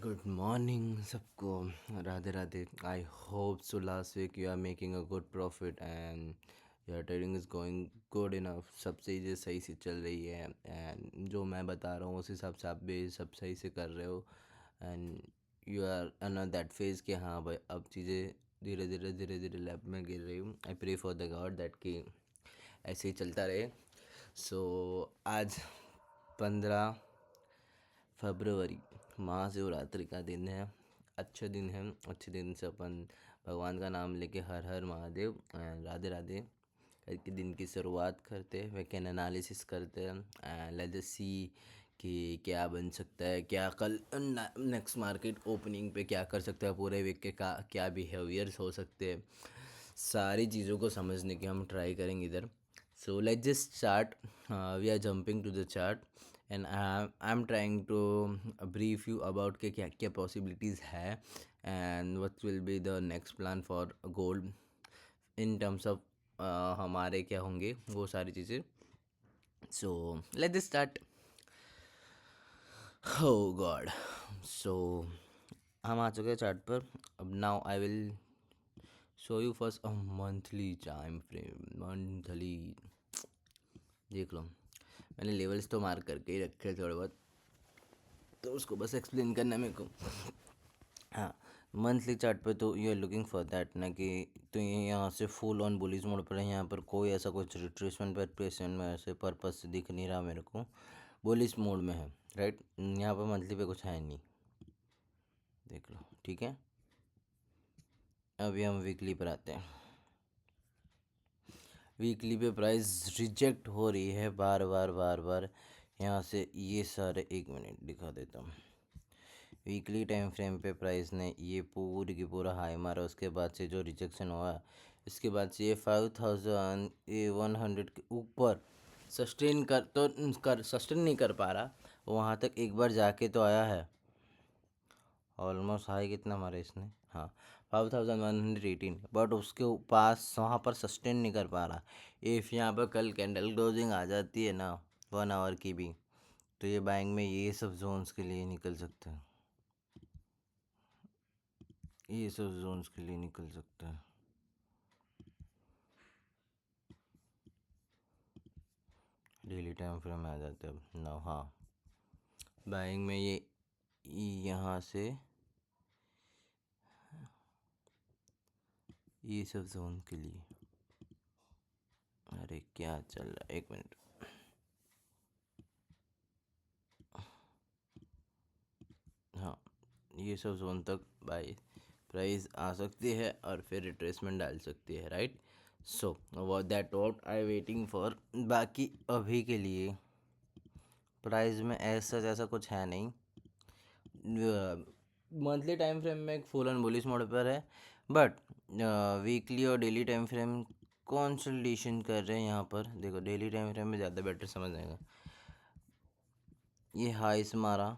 Good morning सबको। Radhe Radhe. I hope so last week you are making a good profit and your trading is going good enough. सब चीज़ें सही से चल रही है एंड जो मैं बता रहा हूँ उस हिसाब से आप भी सब सही से कर रहे हो and you are on that phase कि हाँ भाई अब चीज़ें धीरे धीरे लैब में गिर रही हूँ। I pray for the god that कि ऐसे ही चलता रहे। सो आज 15 फरवरी महाशिवरात्रि का दिन है। अच्छा दिन है। अच्छे दिन से अपन भगवान का नाम लेके हर हर महादेव राधे राधे करके दिन की शुरुआत करते हैं। वे कैन एनालिसिस करते हैं। लेट्स जस्ट सी कि क्या बन सकता है, क्या कल नेक्स्ट मार्केट ओपनिंग पे क्या कर सकता है, पूरे वीक के का क्या बिहेवियर्स हो सकते हैं, सारी चीज़ों को समझने की हम ट्राई करेंगे इधर। So let's just start. We are jumping to the chart and I am trying to brief you about के क्या क्या पॉसिबिलिटीज़ है and what will be the next plan for gold in terms of हमारे क्या होंगे वो सारी चीज़ें। So let's start. Oh God. So हम आ चुके हैं चार्ट पर। अब now I will show you first a monthly time frame. Monthly देख लो, मैंने लेवल्स तो मार्क करके ही रखे हैं थोड़े बहुत, तो उसको बस एक्सप्लेन करना है मेरे को। हाँ, मंथली चार्ट पे तो you are looking for that ना कि तो ये यहाँ से फुल ऑन बुलिश मोड पर है। यहाँ पर कोई ऐसा कुछ रिट्रेसमेंट पर प्रेसेंट में ऐसे पर्पस से दिख नहीं रहा मेरे को। बुलिश मोड में है, राइट। यहाँ पर मंथली पे कुछ है नहीं, देख लो, ठीक है। अभी हम वीकली पर आते हैं। वीकली पे प्राइस रिजेक्ट हो रही है बार बार बार बार। यहाँ से ये सारे, एक मिनट दिखा देता हूँ। वीकली टाइम फ्रेम पे प्राइस ने ये पूरी की पूरा हाई मारा, उसके बाद से जो रिजेक्शन हुआ, इसके बाद से ये 5100 के ऊपर सस्टेन कर सस्टेन नहीं कर पा रहा। वहाँ तक एक बार जाके तो आया है, ऑलमोस्ट हाई कितना मारा इसने, हाँ 5118, बट उसके पास वहाँ पर सस्टेन नहीं कर पा रहा। इफ़ यहाँ पर कल कैंडल क्लोजिंग आ जाती है ना 1 आवर की भी, तो ये बाइंग में ये सब जोन्स के लिए निकल सकते हैं, ये सब जोन्स के लिए निकल सकता है। डेली टाइम फ्रेम में आ जाते हैं अब ना। हाँ, बाइंग में ये यहाँ से ये सब जोन के लिए। अरे क्या चल रहा है, एक मिनट। हाँ, ये सब जोन तक बाई प्राइस आ सकती है और फिर रिट्रेसमेंट डाल सकती है, right. So what that what I waiting for. बाकी अभी के लिए प्राइस में ऐसा जैसा कुछ है नहीं। मंथली टाइम फ्रेम में एक फुल एंड बुलिश मोड पर है, बट वीकली और डेली टाइम फ्रेम कंसोलिडेशन कर रहे हैं। यहाँ पर देखो, डेली टाइम फ्रेम में ज़्यादा बेटर समझ आएगा। ये हाई से मारा,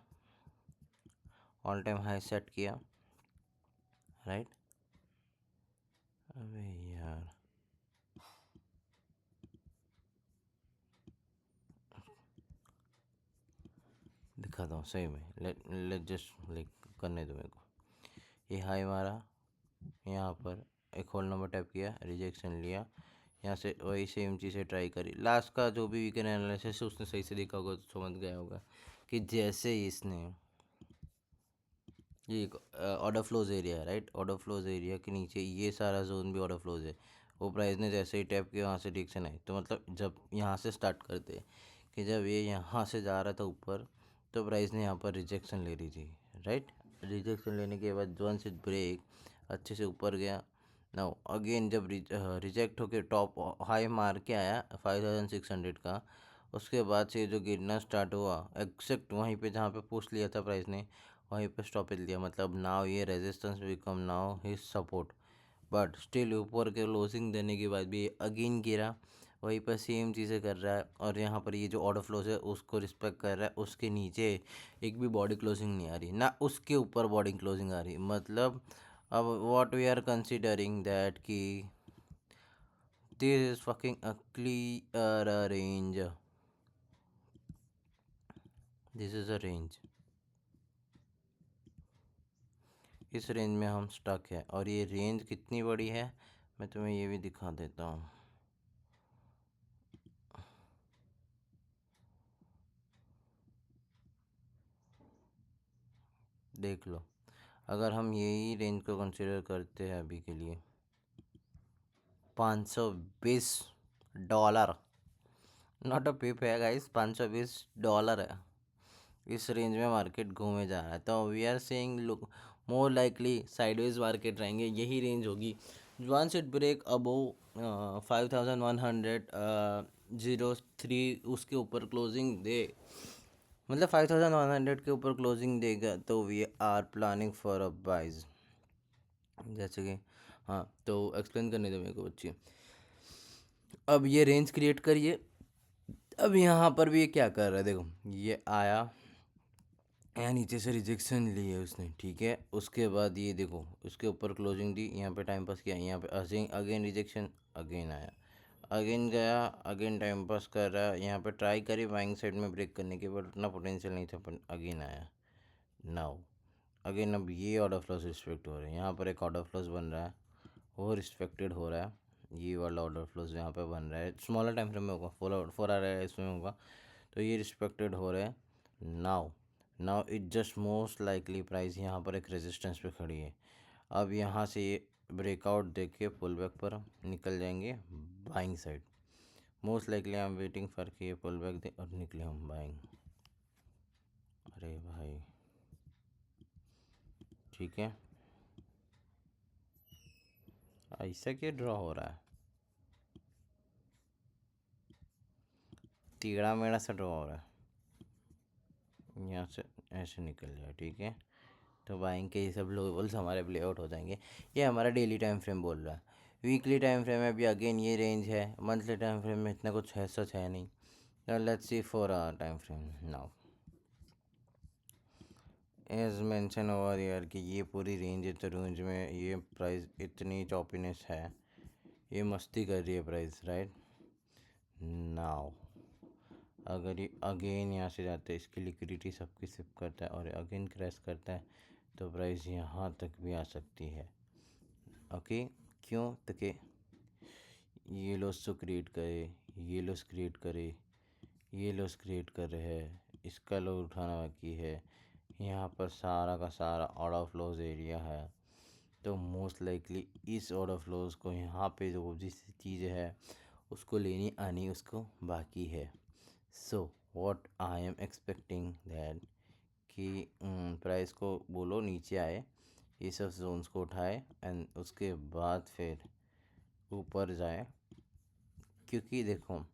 ऑल टाइम हाई सेट किया, राइट। अबे यार, दिखाता हूँ सही में। लेट लेट जस्ट लाइक करने दो मेरे को। ये हाई मारा, यहाँ पर एक होल नंबर टैप किया, रिजेक्शन लिया, यहाँ से वही सेम चीज़ें ट्राई करी। लास्ट का जो भी वीकेंड एनालिसिस है उसने सही से देखा होगा तो समझ गया होगा कि जैसे ही इसने ये ऑर्डर फ्लोज एरिया है, राइट। ऑर्डर फ्लोज एरिया के नीचे ये सारा जोन भी ऑर्डर फ्लोज है। वो प्राइस ने जैसे ही टैप किया वहाँ से रिएक्शन आई, तो मतलब जब यहाँ से स्टार्ट करते कि जब ये यहाँ से जा रहा था ऊपर, तो प्राइस ने यहाँ पर रिजेक्शन ले रही थी, राइट। रिजेक्शन लेने के बाद वन से ब्रेक अच्छे से ऊपर गया। नाउ अगेन जब रिजेक्ट होके टॉप हाई मार के आया 5600 का, उसके बाद से जो गिरना स्टार्ट हुआ एक्सेक्ट वहीं पे जहाँ पे पुश लिया था प्राइस ने, वहीं पे स्टॉपेज लिया। मतलब नाउ ये resistance become now his support, but still ऊपर के क्लोजिंग देने के बाद भी अगेन गिरा, वहीं पर सेम चीज़ें कर रहा है। और यहाँ पर ये जो ऑर्डर फ्लोज है उसको रिस्पेक्ट कर रहा है। उसके नीचे एक भी बॉडी क्लोजिंग नहीं आ रही ना, उसके ऊपर बॉडी क्लोजिंग आ रही। मतलब अब what we are considering that कि this is fucking a clear range, this is a range, किस रेंज में हम स्टक है, और ये रेंज कितनी बड़ी है मैं तुम्हें ये भी दिखा देता हूँ। देख लो, अगर हम यही रेंज को कंसिडर करते हैं अभी के लिए, $520, नॉट अ पिप है गाइस, $520 है। इस रेंज में मार्केट घूमे जा रहा है, तो we are saying look more likely sideways market रहेंगे, यही रेंज होगी। वंस इट ब्रेक अबोव 5103 उसके ऊपर क्लोजिंग दे, मतलब 5100 के ऊपर क्लोजिंग देगा, तो we are planning for a buys. जैसे कि हाँ, तो एक्सप्लेन करने दो मेरे को बच्ची। अब ये रेंज क्रिएट करिए। अब यहाँ पर भी ये क्या कर रहा है, देखो ये आया, यहाँ नीचे से रिजेक्शन ली है उसने, ठीक है। उसके बाद ये देखो उसके ऊपर क्लोजिंग दी, यहाँ पे टाइम पास किया, यहाँ पे अगेन रिजेक्शन, अगेन आया, अगेन गया, अगेन टाइम पास कर रहा है, यहाँ पे ट्राई करी बाइंग साइड में ब्रेक करने के, बट उतना पोटेंशियल नहीं था, पर अगेन आया नाउ अगेन। अब ये ऑर्डर फ्लोज रिस्पेक्ट हो रहे हैं, यहाँ पर एक ऑर्डर फ्लोज बन रहा है, वो रिस्पेक्टेड हो रहा है, ये वाला ऑर्डर फ्लोज यहाँ पे बन रहा है, स्मॉलर टाइम फ्रेम में होगा, 4 आवर है इसमें होगा, तो ये रिस्पेक्टेड हो रहे हैं। Now now it just most likely price यहाँ पर एक रेजिस्टेंस पे खड़ी है। अब यहाँ से ये ब्रेकआउट देख के पुल बैक पर निकल जाएंगे buying side, most likely I am waiting for कि ये पुल बैक दे और निकले हम बाइंग। अरे भाई ठीक है, ऐसा क्यों ड्रॉ हो रहा है, टीड़ा मेड़ा सा ड्रॉ हो रहा है, यहाँ से ऐसे निकल जाए, ठीक है। तो बाइंग के ये सब लेवल्स हमारे प्ले आउट हो जाएंगे। ये हमारा डेली टाइम फ्रेम बोल रहा है। वीकली टाइम फ्रेम में भी अगेन ये रेंज है, मंथली टाइम फ्रेम में इतना कुछ है सच है नहीं। Let's see for our time frame now, as mention over year कि ये पूरी रेंज इस रेंज में ये प्राइस इतनी चॉपीनेस है, ये मस्ती कर रही है प्राइस, राइट। नाउ अगर ये अगेन यहाँ से जाते हैं, इसकी लिक्विडिटी सबकी सिप करता है और अगेन क्रैश करता है, तो प्राइस यहाँ तक भी आ सकती है। ओके, क्यों तक ये लॉस तो क्रिएट करे, ये लॉस क्रिएट करे, ये लॉस क्रिएट कर रहे हैं, इसका लॉस उठाना बाकी है, यहाँ पर सारा का सारा ऑर्डर फ्लोज एरिया है, तो मोस्ट लाइकली इस ऑर्डर फ्लोज को यहाँ पे जो जिस चीज़ है उसको लेनी आनी उसको बाकी है। So what I am expecting that कि प्राइस को बोलो नीचे आए, ये सब जोन्स को उठाए एंड उसके बाद फिर ऊपर जाए, क्योंकि देखो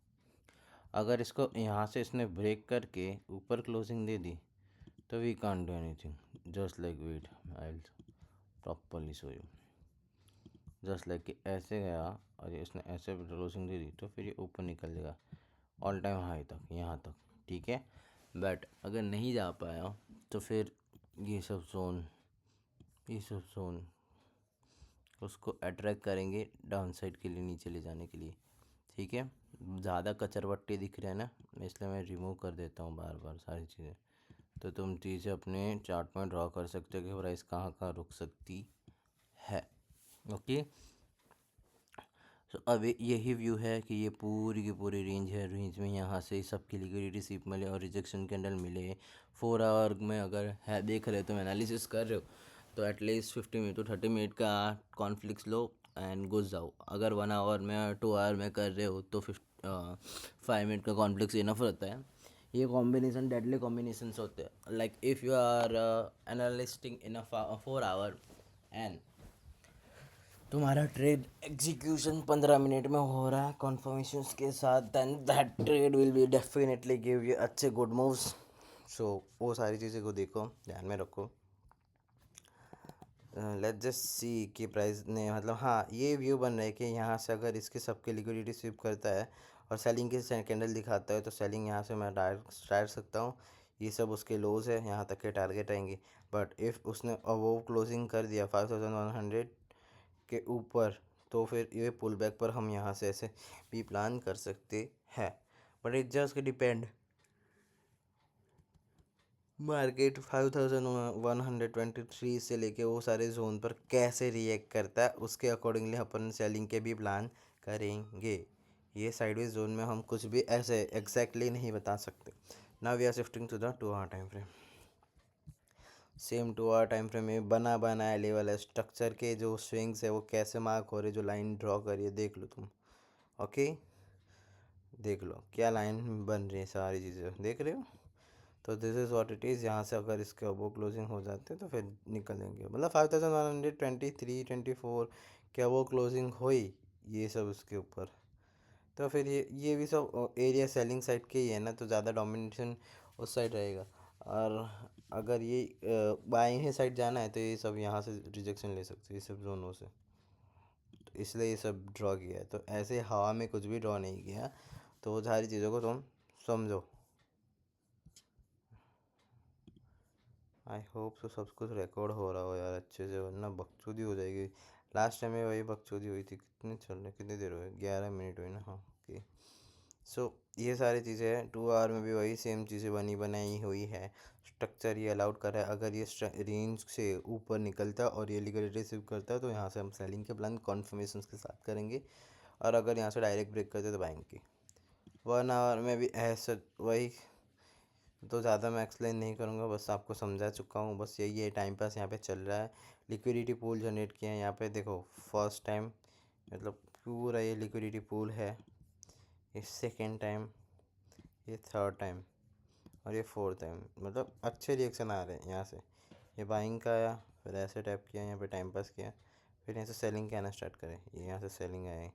अगर इसको यहाँ से इसने ब्रेक करके ऊपर क्लोजिंग दे दी तो we can't do anything, just like wait I properly show you, just like कि ऐसे गया और इसने ऐसे क्लोजिंग दे दी तो फिर ये ऊपर निकल जाएगा ऑल टाइम हाई तक, यहाँ तक, ठीक है। बट अगर नहीं जा पाया तो फिर ये सब जोन उसको अट्रैक्ट करेंगे डाउन साइड के लिए, नीचे ले जाने के लिए, ठीक है। ज़्यादा कचरवट्टे दिख रहे हैं ना, इसलिए मैं रिमूव कर देता हूँ बार बार सारी चीज़ें, तो तुम चीज़ें अपने चार्ट में ड्रॉ कर सकते हो कि प्राइस कहाँ कहाँ रुक सकती है। ओके, तो अब यही व्यू है कि ये पूरी की पूरी रेंज है, रेंज में यहाँ से सबकी लिक्विडिटी सिप मिले और रिजेक्शन कैंडल मिले। 4 आवर में अगर है देख रहे हो तो एनालिसिस कर रहे हो तो एटलीस्ट 50 मिनट to 30 मिनट का कॉन्फ्लिक्स लो एंड घुस जाओ। अगर 1 आवर में 2 आवर में कर रहे हो तो 5 मिनट का कॉन्फ्लिक्स इनफ रहता है। ये कॉम्बिनेशन डेडली कॉम्बिनेशंस होते हैं, like if you are analysing in a 4 hour and तुम्हारा ट्रेड एग्जीक्यूशन 15 मिनट में हो रहा है कॉन्फर्मेशंस के साथ, then that trade will be definitely give you अच्छे गुड मूव्स। सो वो सारी चीज़ें को देखो, ध्यान में रखो। लेट्स जस्ट सी कि प्राइस ने मतलब हाँ ये व्यू बन रहा है कि यहाँ से अगर इसके सबके लिक्विडिटी स्विप करता है और सेलिंग के कैंडल दिखाता है तो सेलिंग यहाँ से मैं डायरेक्ट सकता हूँ, ये सब उसके लोज है, यहाँ तक के टारगेट आएंगे। बट इफ़ उसने वो क्लोजिंग कर दिया 5100 के ऊपर तो फिर ये पुल बैक पर हम यहाँ से ऐसे भी प्लान कर सकते हैं, but it just depend market 5123 से लेके वो सारे जोन पर कैसे रिएक्ट करता है, उसके अकॉर्डिंगली अपन सेलिंग के भी प्लान करेंगे। ये साइडवेज जोन में हम कुछ भी ऐसे एग्जैक्टली नहीं बता सकते। Now we are shifting to the 2 hour time frame. Same 2 hour time frame में बना बनाया लेवल है, स्ट्रक्चर के जो स्विंग्स है वो कैसे मार्क हो रहे, जो लाइन ड्रॉ करिए देख लो तुम। ओके, देख लो क्या लाइन बन रही है, सारी चीज़ें देख रहे हो। तो this is what it is. यहाँ से अगर इसके अबो क्लोजिंग हो जाते तो फिर निकलेंगे, मतलब 5123 24 क्या वो क्लोजिंग हुई, ये सब उसके ऊपर। तो फिर ये भी सब एरिया सेलिंग साइड के ही है ना, तो ज़्यादा डोमिनेशन उस साइड रहेगा। और अगर ये बाइंग ही साइड जाना है तो ये सब यहाँ से रिजेक्शन ले सकते हैं, ये सब जोनों से। तो इसलिए ये सब ड्रॉ किया है, तो ऐसे हवा में कुछ भी ड्रॉ नहीं किया। तो वो सारी चीज़ों को तुम समझो। आई होप तो सब कुछ रिकॉर्ड हो रहा हो यार अच्छे से, वरना बकचोदी हो जाएगी। लास्ट टाइम में वही बकचोदी हुई थी। कितने चल रहे, कितनी देर हुई, 11 मिनट हुई ना। हाँ ओके। सो ये सारी चीज़ें हैं, 2 आवर में भी वही सेम चीज़ें बनी बनाई हुई है। स्ट्रक्चर ये अलाउड कर रहा है, अगर ये रेंज से ऊपर निकलता है और ये लिक्विडिटी रिसीव करता है तो यहाँ से हम सेलिंग के प्लान कॉन्फर्मेशन के साथ करेंगे। और अगर यहाँ से डायरेक्ट ब्रेक करते तो बाइंग की 1 आवर में भी ऐसा वही। तो ज़्यादा मैं एक्सप्लेन नहीं करूँगा, बस आपको समझा चुका हूँ। बस यही है, टाइम पास यहाँ पे चल रहा है। लिक्विडिटी पूल जनरेट किया है यहाँ पे, देखो फर्स्ट टाइम मतलब पूरा ये लिक्विडिटी पूल है, ये सेकेंड टाइम, ये थर्ड टाइम और ये फोर्थ टाइम। मतलब अच्छे रिएक्शन आ रहे हैं यहाँ से। ये बाइंग का आया, फिर ऐसे टैप किया, यहाँ पे टाइम पास किया, फिर यहाँ से सेलिंग के आना स्टार्ट करें। ये यहाँ से सेलिंग आए,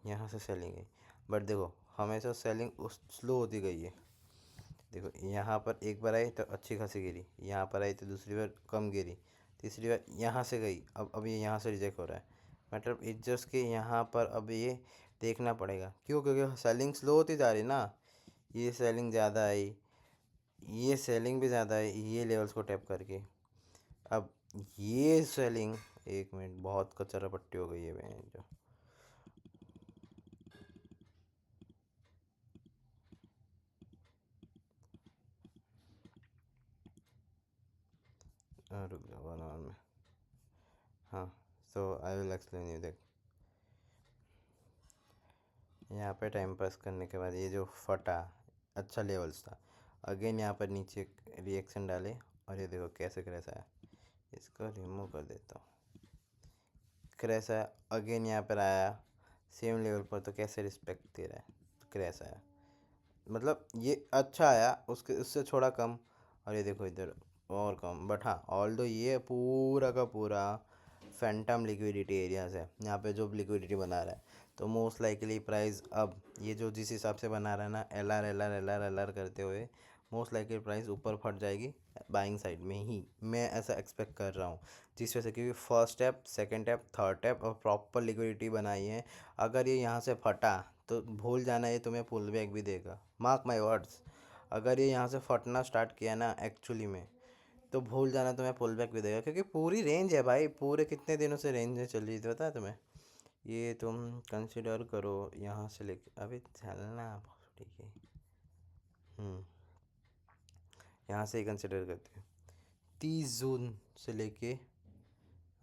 यहाँ से सेलिंग आई। बट देखो हमेशा सेलिंग उस स्लो होती गई है। देखो यहाँ पर एक बार आई तो अच्छी खासी गिरी, यहाँ पर आई तो दूसरी बार कम गिरी, तीसरी बार यहाँ से गई, अब ये यहाँ से रिजेक्ट हो रहा है। मतलब इट जस्ट कि यहाँ पर अब ये देखना पड़ेगा, क्यों, क्योंकि सेलिंग स्लो होती जा रही ना। ये सेलिंग ज़्यादा आई, ये सेलिंग भी ज़्यादा आई ये लेवल्स को टैप करके। अब ये सेलिंग, एक मिनट, बहुत कचरा पट्टी हो गई है बहन जो। रुक जाओ 1 आवर में। हाँ, सो आई विल एक्सप्लेन यू। देख यहाँ पे टाइम पास करने के बाद ये जो फटा, अच्छा लेवल्स था, अगेन यहाँ पर नीचे रिएक्शन डाले और ये देखो कैसे क्रैश आया। इसको रिमूव कर देता हूँ। क्रैश आया, अगेन यहाँ पर आया सेम लेवल पर, तो कैसे रिस्पेक्ट दे रहा है, क्रैश आया। मतलब ये अच्छा आया, उसके उससे थोड़ा कम। और ये देखो इधर और कम, बट हाँ ऑल दो ये पूरा का पूरा फैंटम लिक्विडिटी एरियाज है यहाँ पे जो लिक्विडिटी बना रहा है। तो मोस्ट लाइकली प्राइस अब ये जो जिस हिसाब से बना रहा है ना, एल आर करते हुए, मोस्ट लाइकली प्राइस ऊपर फट जाएगी बाइंग साइड में ही, मैं ऐसा एक्सपेक्ट कर रहा हूँ। जिस वजह से, क्योंकि first step, second step, third step और प्रॉपर लिक्विडिटी बनाई है। अगर ये यहाँ से फटा तो भूल जाना, ये तुम्हें पुल बैक भी देगा, मार्क माई वर्ड्स। अगर ये यहाँ से फटना स्टार्ट किया ना एक्चुअली में, तो भूल जाना तुम्हें पुल बैक भी देगा, क्योंकि पूरी रेंज है भाई, पूरे कितने दिनों से रेंज में चल रही थी पता है तुम्हें। ये तुम कंसिडर करो यहाँ से लेके अभी चलना, ठीक है। यहाँ से ही कंसिडर करते हैं, 30 जून से लेके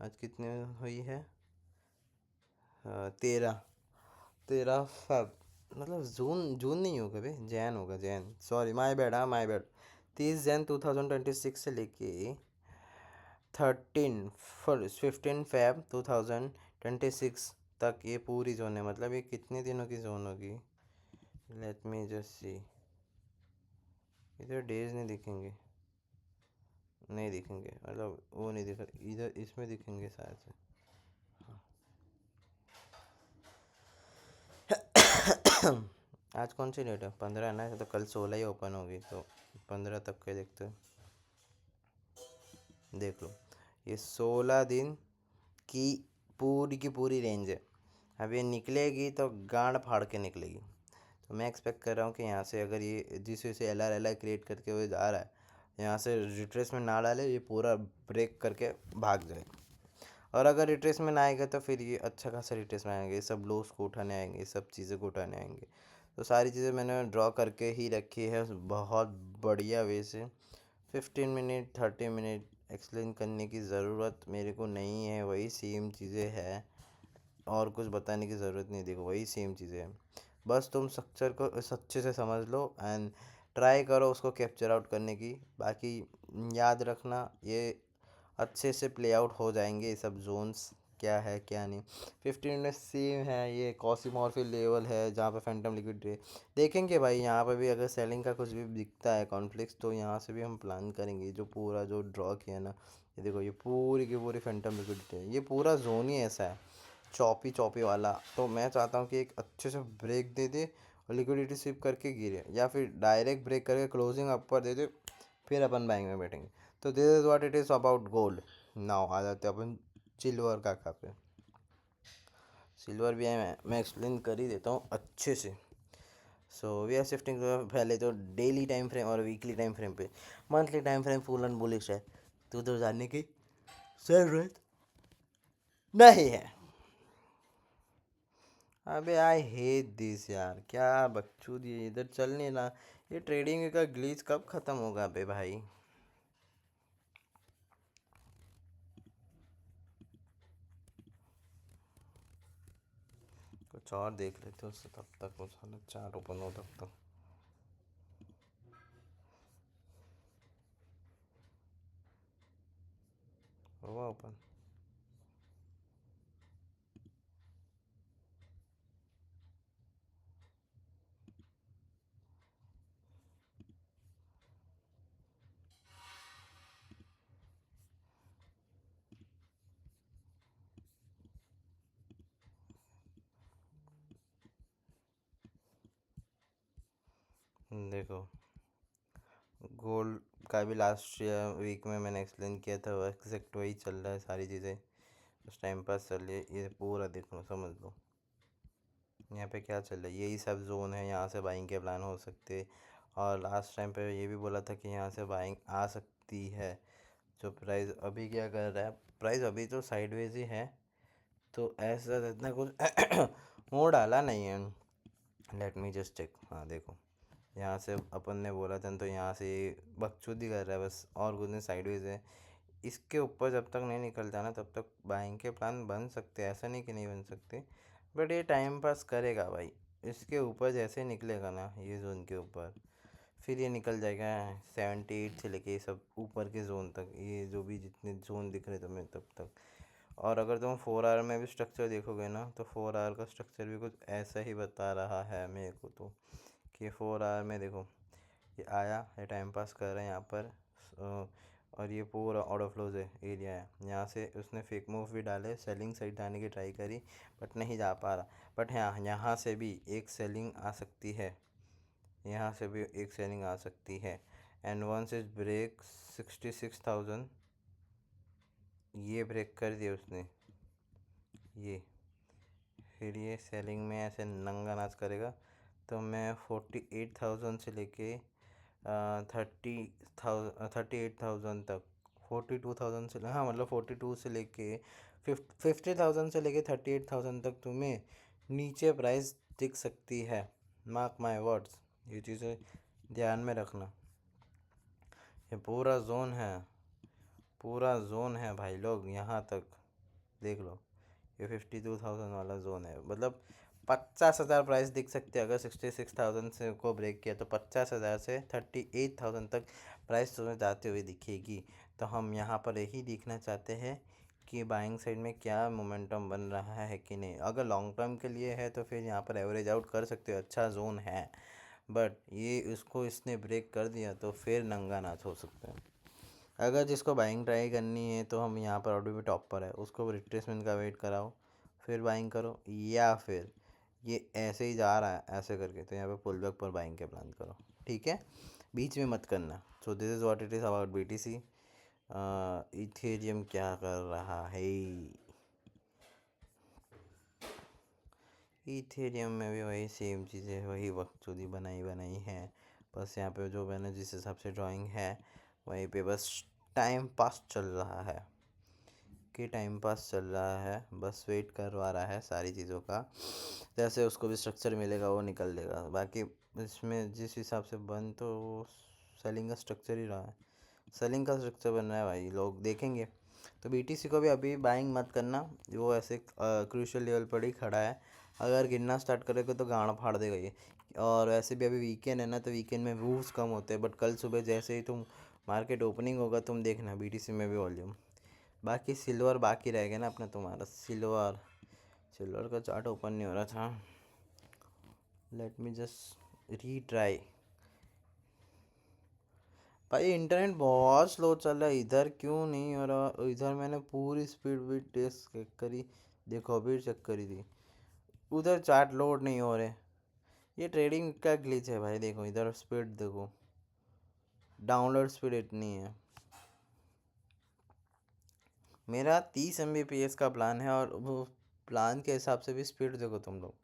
आज कितने हुई है, 13 फेब, मतलब जून, जून नहीं होगा भाई, जैन होगा, जैन, सॉरी माय बैड, हाँ माय बैड। 30 जैन 2026 से लेके 15 फेब 2026 तक ये पूरी जोन है। मतलब ये कितने दिनों की जोन होगी, लेट मी जस्ट सी। इधर डेज नहीं दिखेंगे, नहीं दिखेंगे, मतलब वो नहीं दिख, इधर इसमें दिखेंगे शायद से। आज कौन सी डेट है, 15 है ना, तो कल 16 ही ओपन होगी, तो 15 तक के देखते हैं। देख लो ये 16 दिन की की पूरी रेंज है। अब ये निकलेगी तो गांड फाड़ के निकलेगी। तो मैं एक्सपेक्ट कर रहा हूँ कि यहाँ से अगर ये जिस वजह से एल आर क्रिएट करके वो जा रहा है, यहाँ से रिट्रेसमेंट ना डाले, ये पूरा ब्रेक करके भाग जाए। और अगर रिट्रेसमेंट आएगा तो फिर ये अच्छा खासा रिट्रेसमेंट आएंगे, सब लोस को उठाने आएंगे, सब चीज़ें को उठाने आएंगे। तो सारी चीज़ें मैंने ड्रॉ करके ही रखी है बहुत बढ़िया वे से। 15 मिनट 30 मिनट एक्सप्लेन करने की ज़रूरत मेरे को नहीं है, वही सेम चीज़ें हैं और कुछ बताने की ज़रूरत नहीं। देखो वही सेम चीज़ें हैं, बस तुम स्ट्रक्चर को अच्छे से समझ लो एंड ट्राई करो उसको कैप्चर आउट करने की। बाकी याद रखना ये अच्छे से प्ले आउट हो जाएंगे ये सब जोन्स, क्या है क्या नहीं। 15 में सेम है, ये कॉसिमॉर्फी लेवल है जहाँ पे फैंटम लिक्विड देखेंगे भाई। यहाँ पे भी अगर सेलिंग का कुछ भी दिखता है कॉन्फ्लिक्स, तो यहाँ से भी हम प्लान करेंगे। जो पूरा जो ड्रॉ किया ना, ये देखो ये पूरी की पूरी फैंटम लिक्विडिटी है, ये पूरा जोन ही ऐसा है चौपी चौपी वाला। तो मैं चाहता हूँ कि एक अच्छे से ब्रेक दे दे और लिक्विडिटी स्विप करके गिरे, या फिर डायरेक्ट ब्रेक करके क्लोजिंग अपर दे दे, फिर अपन बाइंग में बैठेंगे। तो this is what it is about gold. Now आ जाते हैं अपन सिल्वर का पे। सिल्वर भी है, मैं एक्सप्लेन कर ही देता हूँ अच्छे से। सो वी आर शिफ्टिंग पहले तो डेली टाइम फ्रेम और वीकली टाइम फ्रेम पे। Monthly time frame full and bullish है, तो जानने की जरूरत नहीं है। अबे आई हेट दिस यार, क्या बकचोदी है, इधर चल नहीं ना। ये ट्रेडिंग का ग्लिच कब ख़त्म होगा बे भाई। कुछ और देख लेते हो उससे, तब तक वो साला 4 ओपन हो तब तक। हुआ ओपन। देखो गोल्ड का भी लास्ट वीक में मैंने एक्सप्लेन किया था, वो एग्जैक्ट वही चल रहा है, सारी चीज़ें उस टाइम पास चल रही है। ये पूरा देख लो समझ लो यहाँ पे क्या चल रहा है, यही सब जोन है, यहाँ से बाइंग के प्लान हो सकते। और लास्ट टाइम पे ये भी बोला था कि यहाँ से बाइंग आ सकती है। जो प्राइस अभी क्या कर रहा है, प्राइस अभी तो साइडवेज ही है, तो ऐसा इतना कुछ वो डाला नहीं है। Let me just check. हाँ देखो यहाँ से अपन ने बोला था तो यहाँ से बकचोदी कर रहा है बस, और कुछ नहीं, साइडवेज है। इसके ऊपर जब तक नहीं निकलता ना तब तक बाइंग के प्लान बन सकते हैं, ऐसा नहीं कि नहीं बन सकते। बट ये टाइम पास करेगा भाई। इसके ऊपर जैसे निकलेगा ना ये जोन के ऊपर, फिर ये निकल जाएगा 78 से लेके सब ऊपर के जोन तक, ये जो भी जितने जोन दिख रहे तुम्हें तब तक। और अगर तुम 4 आवर में भी स्ट्रक्चर देखोगे ना, तो 4 आवर का स्ट्रक्चर भी कुछ ऐसा ही बता रहा है मेरे को तो। कि 4 आवर में देखो ये आया, ये टाइम पास कर रहा है यहाँ पर। और ये पूरा ऑर्डर फ्लोज है एरिया है, यहाँ से उसने फेक मूव भी डाले, सेलिंग साइड जाने की ट्राई करी बट नहीं जा पा रहा। बट हाँ यहाँ से भी एक सेलिंग आ सकती है, यहाँ से भी एक सेलिंग आ सकती है। एंड वंस इज ब्रेक 66,000, ये ब्रेक कर दिया उसने ये, फिर ये सेलिंग में ऐसे नंगा नाच करेगा। तो मैं 48,000 से लेके 38,000 तक, 42,000 से, हाँ मतलब 42 से लेके 50,000 से लेके 38,000 तक तुम्हें नीचे प्राइस दिख सकती है। मार्क माई वर्ड्स, ये चीज़ें ध्यान में रखना। ये पूरा जोन है, पूरा जोन है भाई लोग, यहाँ तक देख लो। ये 52,000 वाला जोन है, मतलब 50,000 प्राइस दिख सकते हैं। अगर 66,000 से को ब्रेक किया तो 50,000 से 38,000 तक प्राइस तुम्हें जाते हुए दिखेगी। तो हम यहाँ पर यही देखना चाहते हैं कि बाइंग साइड में क्या मोमेंटम बन रहा है कि नहीं। अगर लॉन्ग टर्म के लिए है तो फिर यहाँ पर एवरेज आउट कर सकते हो, अच्छा जोन है। बट ये उसको इसने ब्रेक कर दिया तो फिर नंगा नाच हो सकते हैं। अगर जिसको बाइंग ट्राई करनी है तो हम यहाँ पर ऑर्डर भी टॉप पर है, उसको रिट्रेसमेंट का वेट कराओ फिर बाइंग करो, या फिर ये ऐसे ही जा रहा है ऐसे करके तो यहाँ पे पुल बैक पर बाइंग के प्लान करो, ठीक है। बीच में मत करना। So this is what it is about BTC। Ethereum क्या कर रहा है, इथेरियम में भी वही सेम चीज़ें, वही बकचोदी बनाई बनाई है। बस यहाँ पे जो मैंने जिस हिसाब से ड्राइंग है वहीं पे बस टाइम पास चल रहा है, कि टाइम पास चल रहा है, बस वेट करवा रहा है सारी चीज़ों का। जैसे उसको भी स्ट्रक्चर मिलेगा वो निकल देगा। बाकी इसमें जिस हिसाब से बन तो सेलिंग का स्ट्रक्चर ही रहा है, सेलिंग का स्ट्रक्चर बन रहा है भाई, लोग देखेंगे। तो बीटीसी को भी अभी बाइंग मत करना, वो ऐसे क्रूशियल लेवल पर ही खड़ा है। अगर गिरना स्टार्ट करेगा तो गाड़ फाड़ देगा ये। और वैसे भी अभी वीकेंड है ना, तो वीकेंड में मूव्स कम होते हैं, बट कल सुबह जैसे ही तुम मार्केट ओपनिंग होगा तुम देखना बीटीसी में भी वॉल्यूम। बाकी सिल्वर बाकी रह गया ना अपना, तुम्हारा सिल्वर। सिल्वर का चार्ट ओपन नहीं हो रहा था, लेट मी जस्ट रीट्राई। भाई इंटरनेट बहुत स्लो चल रहा है इधर, क्यों नहीं हो रहा इधर? मैंने पूरी स्पीड भी टेस्ट करी, देखो अभी चेक करी थी, उधर चार्ट लोड नहीं हो रहे। ये ट्रेडिंग का ग्लिच है भाई, देखो इधर स्पीड देखो, डाउनलोड स्पीड इतनी है। मेरा 30 Mbps का प्लान है, और वो प्लान के हिसाब से भी स्पीड देखो तुम लोग।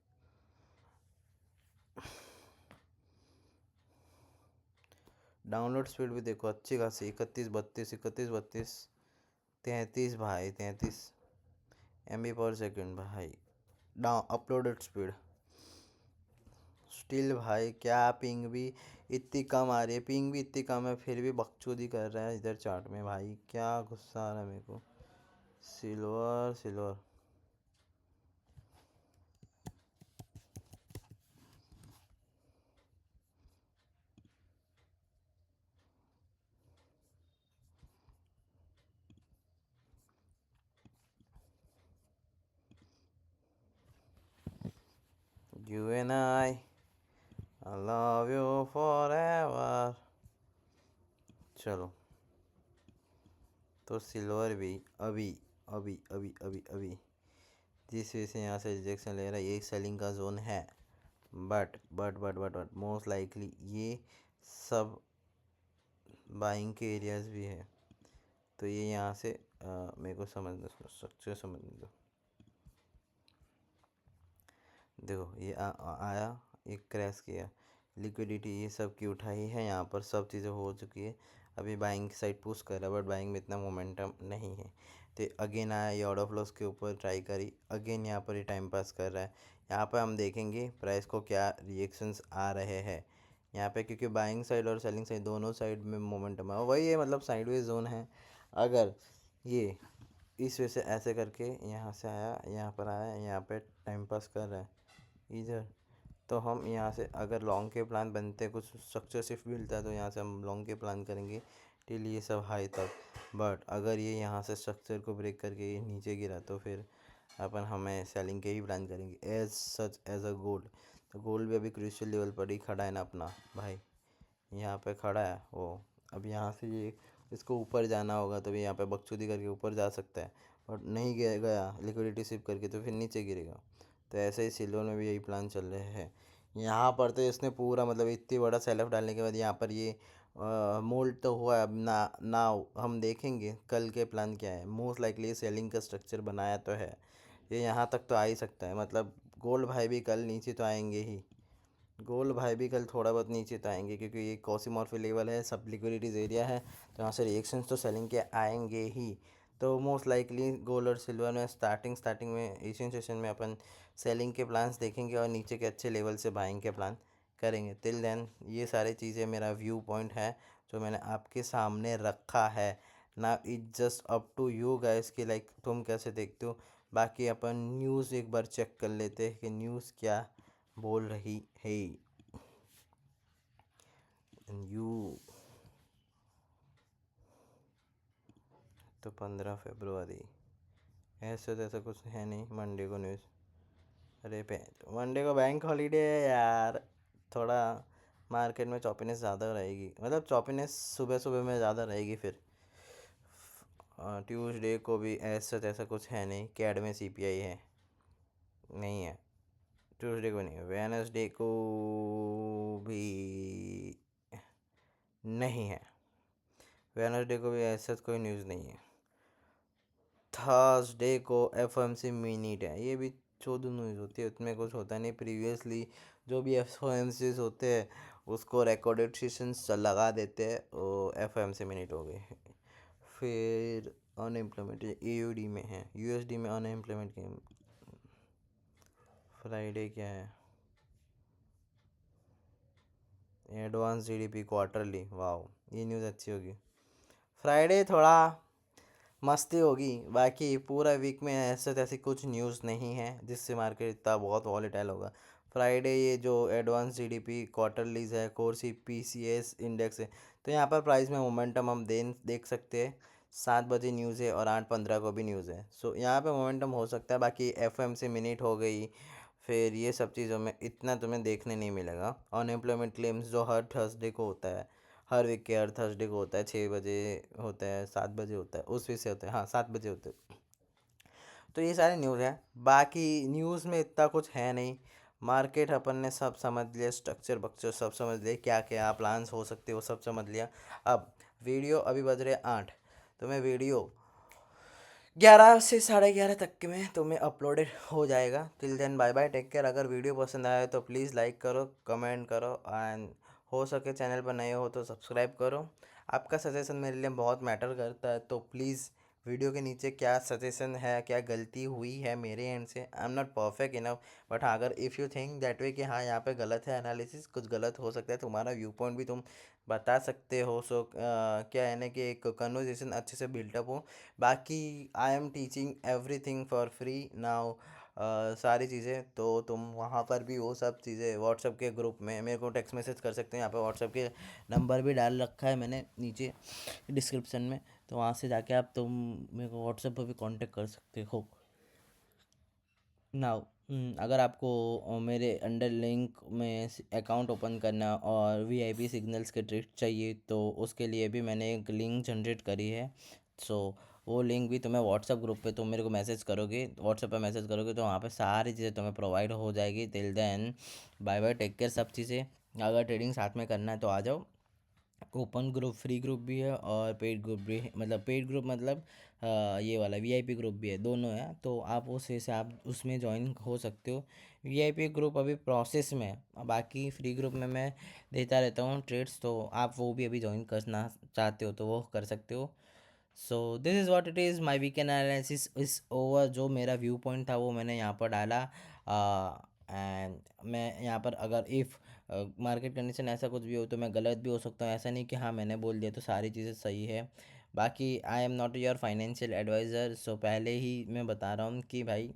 डाउनलोड स्पीड भी देखो अच्छी खासी, 31 32 33 भाई, 33 MB/s भाई। डाउन अपलोडेड स्पीड स्टिल भाई, क्या पिंग भी इतनी कम आ रही है, पिंग भी इतनी कम है, फिर भी बकचोदी कर रहा है इधर चार्ट में भाई, क्या गुस्सा आ रहा है मेरे को। Silver silver you and I love you for ever. चलो, तो सिल्वर भी अभी अभी अभी अभी अभी जिस वजह से यहाँ से रिजेक्शन ले रहा है, ये सेलिंग का जोन है। बट मोस्ट लाइकली ये सब बाइंग के एरियाज भी है। तो ये यहाँ से मेरे को समझना, स्ट्रक्चर समझने दो। देखो ये आया, एक क्रैश किया, लिक्विडिटी ये सब की उठाई है, यहाँ पर सब चीज़ें हो चुकी है। अभी बाइंग की साइड पुश कर रहा है, बट बाइंग में इतना मोमेंटम नहीं है। तो अगेन आया, ये ऑर्डर फ्लोस के ऊपर ट्राई करी, अगेन यहाँ पर ही टाइम पास कर रहा है। यहाँ पर हम देखेंगे प्राइस को क्या रिएक्शंस आ रहे हैं यहाँ पे, क्योंकि बाइंग साइड और सेलिंग साइड दोनों साइड में मोमेंटम है, वही है मतलब साइडवेज जोन है। अगर ये इस वजह से ऐसे करके यहाँ से आया, यहाँ पर आया, यहाँ पे टाइम पास कर रहा है इधर, तो हम यहाँ से अगर लॉन्ग के प्लान बनते हैं, कुछ स्ट्रक्चर शिफ्ट मिलता है, तो यहाँ से हम लॉन्ग के प्लान करेंगे टिल ये सब हाई तक। बट अगर ये यहाँ से स्ट्रक्चर को ब्रेक करके ये नीचे गिरा, तो फिर अपन हमें सेलिंग के ही प्लान करेंगे as such as a gold. तो गोल्ड भी अभी क्रूशियल लेवल पर ही खड़ा है ना अपना भाई, यहाँ पे खड़ा है वो। अब यहाँ से ये इसको ऊपर जाना होगा, तो भी यहाँ पे बकचोदी करके ऊपर जा सकता है, और नहीं गया लिक्विडिटी सिप करके, तो फिर नीचे गिरेगा। तो ऐसे ही सिल्वर में भी यही प्लान चल रहे हैं। यहाँ पर तो इसने पूरा मतलब इतनी बड़ा सेल ऑफ डालने के बाद यहाँ पर ये मोल्ड तो हुआ है। अब ना ना हम देखेंगे कल के प्लान क्या है। मोस्ट लाइकली सेलिंग का स्ट्रक्चर बनाया तो है, ये यहाँ तक तो आ ही सकता है, मतलब गोल्ड भाई भी कल नीचे तो आएंगे ही। गोल्ड भाई भी कल थोड़ा बहुत नीचे तो आएंगे, क्योंकि ये कॉसिमॉर्फी लेवल है, सब लिक्विडिटीज एरिया है, तो यहाँ से रिएक्शंस तो सेलिंग के आएंगे ही। तो मोस्ट लाइकली गोल्ड और सिल्वर में स्टार्टिंग में एशियन सेशन में अपन सेलिंग के प्लान्स देखेंगे, और नीचे के अच्छे लेवल से बाइंग के प्लान करेंगे। टिल देन ये सारी चीज़ें मेरा व्यू पॉइंट है जो मैंने आपके सामने रखा है ना। It just up to you guys कि लाइक तुम कैसे देखते हो। बाकी अपन न्यूज़ एक बार चेक कर लेते हैं कि न्यूज़ क्या बोल रही है। यू तो 15 फरवरी, ऐसे तो ऐसा कुछ है नहीं मंडे को न्यूज़। अरे मंडे को बैंक हॉलीडे है यार, थोड़ा मार्केट में चॉपीनेस ज़्यादा रहेगी, मतलब चॉपीनेस सुबह सुबह में ज़्यादा रहेगी। फिर ट्यूसडे को भी ऐसा तैसा कुछ है नहीं, कैड में सीपीआई है नहीं है। ट्यूसडे को नहीं है, वेडनेसडे को भी नहीं है, वेडनेसडे को भी ऐसा कोई न्यूज़ नहीं है। थर्सडे को एफओएमसी मिनीट है, ये भी 14 न्यूज़ होती है, उसमें कुछ होता नहीं। प्रीवियसली जो भी एफओएमसीज होते हैं उसको रिकॉर्डेड सेशंस लगा देते हैं, वो एफओएमसी मिनट हो गई। फिर अनएम्प्लॉयमेंट एयूडी में है, यूएसडी में अनएम्प्लॉयमेंट की। फ्राइडे क्या है? एडवांस जीडीपी क्वार्टरली, वाओ ये न्यूज़ अच्छी होगी। फ्राइडे थोड़ा मस्ती होगी, बाकी पूरा वीक में ऐसे तैसी कुछ न्यूज़ नहीं है जिससे मार्केट इतना बहुत वॉलेटाइल होगा। फ्राइडे ये जो एडवांस जीडीपी क्वार्टरलीज है, कोर सी पीसीएस इंडेक्स है, तो यहाँ पर प्राइस में मोमेंटम हम देख सकते हैं। 7 बजे न्यूज़ है और 8:15 को भी न्यूज़ है, सो यहाँ पे मोमेंटम हो सकता है। बाकी एफओएमसी मिनट हो गई, फिर ये सब चीज़ों में इतना तुम्हें देखने नहीं मिलेगा। अनएम्प्लॉयमेंट क्लेम्स जो हर थर्सडे को होता है, हर वीक के हर थर्सडे को होता है, 6 बजे होता है, 7 बजे होता है, उस वजह से होता है, हाँ 7 बजे होते हैं। तो ये सारे न्यूज़ हैं, बाकी न्यूज़ में इतना कुछ है नहीं। मार्केट अपन ने सब समझ लिया, स्ट्रक्चर बक्चर सब समझ लिए, क्या क्या प्लान्स हो सकते हो सब समझ लिया। अब वीडियो अभी बज रहे 8, तो मैं वीडियो 11 से 11:30 तक के में तुम्हें अपलोडेड हो जाएगा। Till then bye bye, take care. अगर वीडियो पसंद आया तो प्लीज़ लाइक करो, कमेंट करो, एंड हो सके चैनल पर नए हो तो सब्सक्राइब करो। आपका सजेशन मेरे लिए बहुत मैटर करता है, तो प्लीज़ वीडियो के नीचे क्या सजेशन है, क्या गलती हुई है मेरे एंड से, आई am not perfect enough, but हाँ अगर if you think that way कि हाँ यहाँ पे गलत है, एनालिसिस कुछ गलत हो सकता है, तुम्हारा व्यू पॉइंट भी तुम बता सकते हो। सो क्या है ना कि एक कन्वर्जेसन अच्छे से बिल्टअप हो। बाकी I am teaching everything for free now, सारी चीज़ें तो तुम वहाँ पर भी वो सब चीज़ें व्हाट्सएप के ग्रुप में मेरे को टेक्स्ट मैसेज कर सकते हैं। यहाँ पे व्हाट्सएप के नंबर भी डाल रखा है मैंने नीचे डिस्क्रिप्शन में, तो वहाँ से जाके आप तुम मेरे को व्हाट्सएप पर भी कांटेक्ट कर सकते हो। नाउ अगर आपको मेरे अंडर लिंक में अकाउंट ओपन करना और वीआईपी सिग्नल्स के ट्रिक चाहिए, तो उसके लिए भी मैंने एक लिंक जनरेट करी है। सो वो लिंक भी तुम्हें व्हाट्सएप ग्रुप पे तुम मेरे को मैसेज करोगे, व्हाट्सएप पे मैसेज करोगे, तो वहाँ पे सारी चीज़ें तुम्हें प्रोवाइड हो जाएगी। Till then bye bye, take care सब चीज़ें। अगर ट्रेडिंग साथ में करना है तो आ जाओ। ओपन ग्रुप, फ्री ग्रुप भी है और पेड ग्रुप भी है, मतलब पेड ग्रुप मतलब ये वाला वीआईपी ग्रुप भी है, दोनों है। तो आप उससे आप उसमें ज्वाइन हो सकते हो। वीआईपी ग्रुप अभी प्रोसेस में है, बाकी फ्री ग्रुप में मैं देता रहता हूँ ट्रेड्स, तो आप वो भी अभी ज्वाइन करना चाहते हो तो वो कर सकते हो। So this is what it is, my weekend analysis is over. जो मेरा व्यू पॉइंट था वो मैंने यहाँ पर डाला, एंड मैं यहाँ पर अगर इफ़ मार्केट कंडीशन ऐसा कुछ भी हो तो मैं गलत भी हो सकता हूँ। ऐसा नहीं कि हाँ मैंने बोल दिया तो सारी चीज़ें सही है। बाकी I am not your financial adviser, so पहले ही मैं बता रहा हूँ कि भाई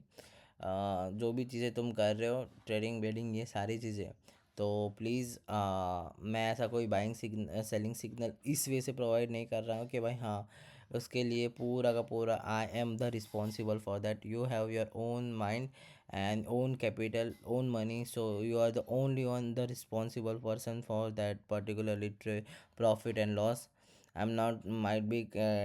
जो भी चीज़ें तुम कर रहे हो, ट्रेडिंग वेडिंग ये सारी चीज़ें, तो प्लीज़ मैं ऐसा कोई बाइंग सिग्नल सेलिंग सिग्नल इस वे से प्रोवाइड नहीं कर रहा हूँ कि भाई हाँ उसके लिए पूरा का पूरा I am the responsible for that. You have your own mind and own capital, own money, so you are the only one the responsible person for that particular profit and loss. I'm not might be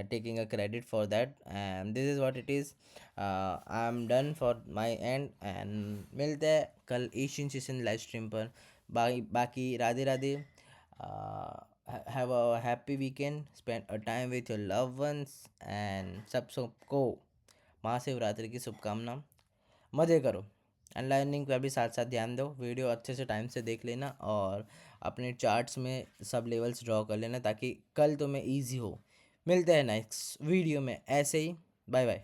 taking a credit for that, and this is what it is. I'm done for my end, and मिलते हैं कल Asian session live stream पर। बाकी Radhe Radhe. Have a happy weekend, spend a time with your love ones, and सबको महाशिवरात्रि की शुभकामना। मज़े करो एंड लर्निंग पर भी साथ साथ ध्यान दो। वीडियो अच्छे से टाइम से देख लेना और अपने चार्ट्स में सब लेवल्स ड्रॉ कर लेना ताकि कल तुम्हें इजी हो। मिलते हैं नेक्स्ट वीडियो में ऐसे ही। Bye bye.